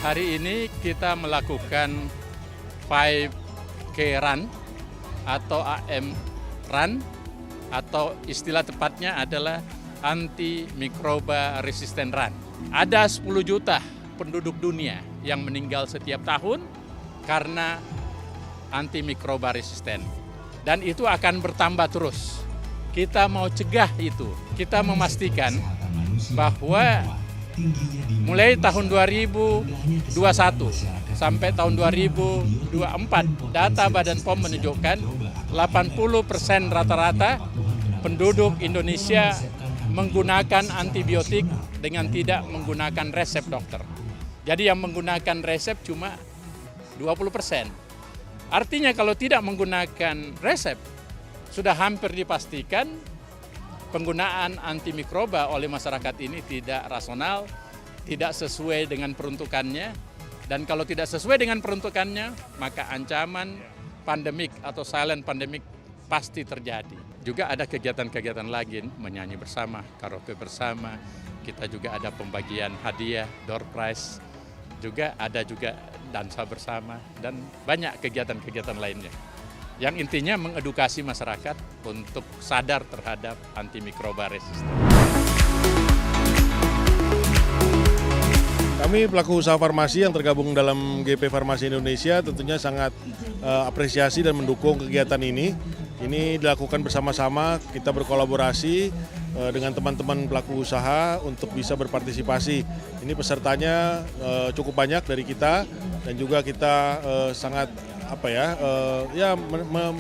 Hari ini kita melakukan 5K Run atau AM Run atau istilah tepatnya adalah Anti-Mikroba Resistant Run. Ada 10 juta penduduk dunia yang meninggal setiap tahun karena antimikroba resisten. Dan itu akan bertambah terus. Kita mau cegah itu. Kita memastikan bahwa mulai tahun 2021 sampai tahun 2024, data Badan POM menunjukkan 80% rata-rata penduduk Indonesia menggunakan antibiotik dengan tidak menggunakan resep dokter. Jadi yang menggunakan resep cuma 20%. Artinya kalau tidak menggunakan resep, sudah hampir dipastikan penggunaan antimikroba oleh masyarakat ini tidak rasional, tidak sesuai dengan peruntukannya, dan kalau tidak sesuai dengan peruntukannya, maka ancaman pandemik atau silent pandemik pasti terjadi. Juga ada kegiatan-kegiatan lagi, menyanyi bersama, karaoke bersama, kita juga ada pembagian hadiah, door prize, juga ada juga dansa bersama, dan banyak kegiatan-kegiatan lainnya. Yang intinya mengedukasi masyarakat untuk sadar terhadap antimikroba resisten. Kami pelaku usaha farmasi yang tergabung dalam GP Farmasi Indonesia tentunya sangat apresiasi dan mendukung kegiatan ini. Ini dilakukan bersama-sama, kita berkolaborasi dengan teman-teman pelaku usaha untuk bisa berpartisipasi. Ini pesertanya cukup banyak dari kita dan juga kita sangat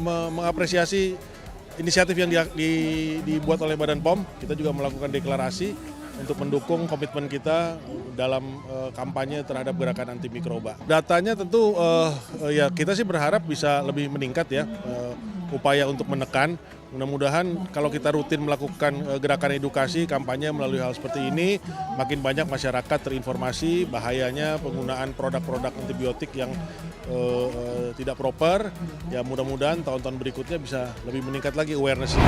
mengapresiasi inisiatif yang dibuat oleh Badan POM. Kita juga melakukan deklarasi untuk mendukung komitmen kita dalam kampanye terhadap gerakan anti mikroba. Datanya tentu kita sih berharap bisa lebih meningkat ya, upaya untuk menekan. Mudah-mudahan kalau kita rutin melakukan gerakan edukasi, kampanye melalui hal seperti ini, makin banyak masyarakat terinformasi bahayanya penggunaan produk-produk antibiotik yang tidak proper. Ya mudah-mudahan tahun-tahun berikutnya bisa lebih meningkat lagi awareness-nya.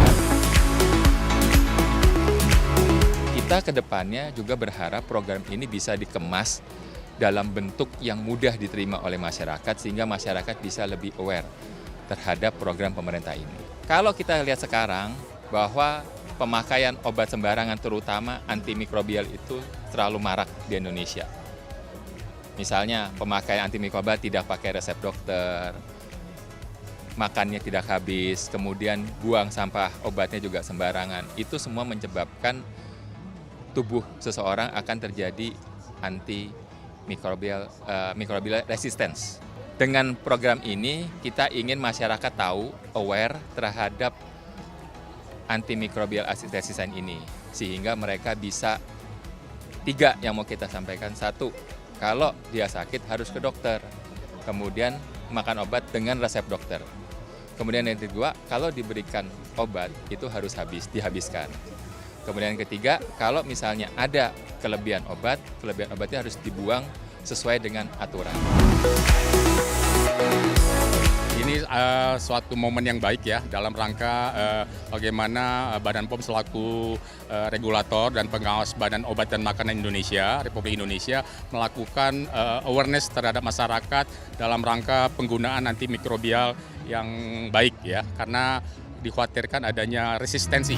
Kita ke depannya juga berharap program ini bisa dikemas dalam bentuk yang mudah diterima oleh masyarakat sehingga masyarakat bisa lebih aware terhadap program pemerintah ini. Kalau kita lihat sekarang bahwa pemakaian obat sembarangan terutama antimikrobial itu terlalu marak di Indonesia. Misalnya pemakaian antimikroba tidak pakai resep dokter, makannya tidak habis, kemudian buang sampah obatnya juga sembarangan. Itu semua menyebabkan tubuh seseorang akan terjadi antimikrobial resistance. Dengan program ini kita ingin masyarakat tahu, aware terhadap antimikrobial resistance ini. Sehingga mereka bisa, 3 yang mau kita sampaikan. 1, kalau dia sakit harus ke dokter. Kemudian makan obat dengan resep dokter. Kemudian yang kedua, kalau diberikan obat itu harus dihabiskan. Kemudian yang ketiga, kalau misalnya ada kelebihan obatnya harus dibuang sesuai dengan aturan. Ini suatu momen yang baik ya dalam rangka bagaimana Badan POM selaku regulator dan pengawas Badan Obat dan Makanan Indonesia, Republik Indonesia melakukan awareness terhadap masyarakat dalam rangka penggunaan antimikrobial yang baik ya, karena dikhawatirkan adanya resistensi.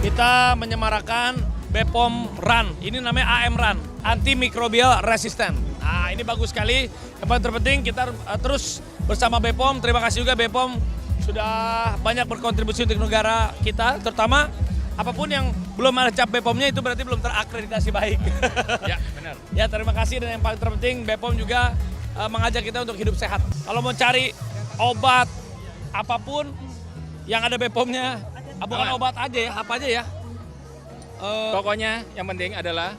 Kita menyemarakan BPOM Run, ini namanya AM Run, Antimikrobial Resistant. Nah ini bagus sekali, yang paling terpenting kita terus bersama BPOM, terima kasih juga BPOM sudah banyak berkontribusi untuk negara kita, terutama apapun yang belum ada cap BPOM-nya itu berarti belum terakreditasi baik. Ya benar. Ya terima kasih, dan yang paling terpenting BPOM juga mengajak kita untuk hidup sehat. Kalau mau cari obat apapun yang ada BPOM-nya, bukan obat aja ya, apa aja ya. Pokoknya yang penting adalah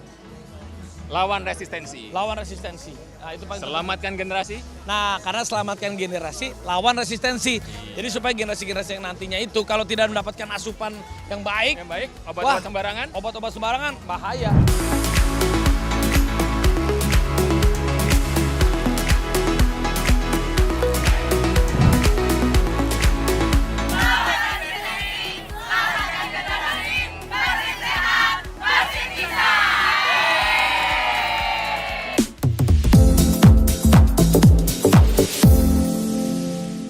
lawan resistensi. Lawan resistensi. Nah, itu paling Selamatkan generasi. Nah, karena selamatkan generasi, lawan resistensi. Jadi supaya generasi-generasi yang nantinya itu kalau tidak mendapatkan asupan yang baik, Obat-obat sembarangan. Obat-obat sembarangan bahaya.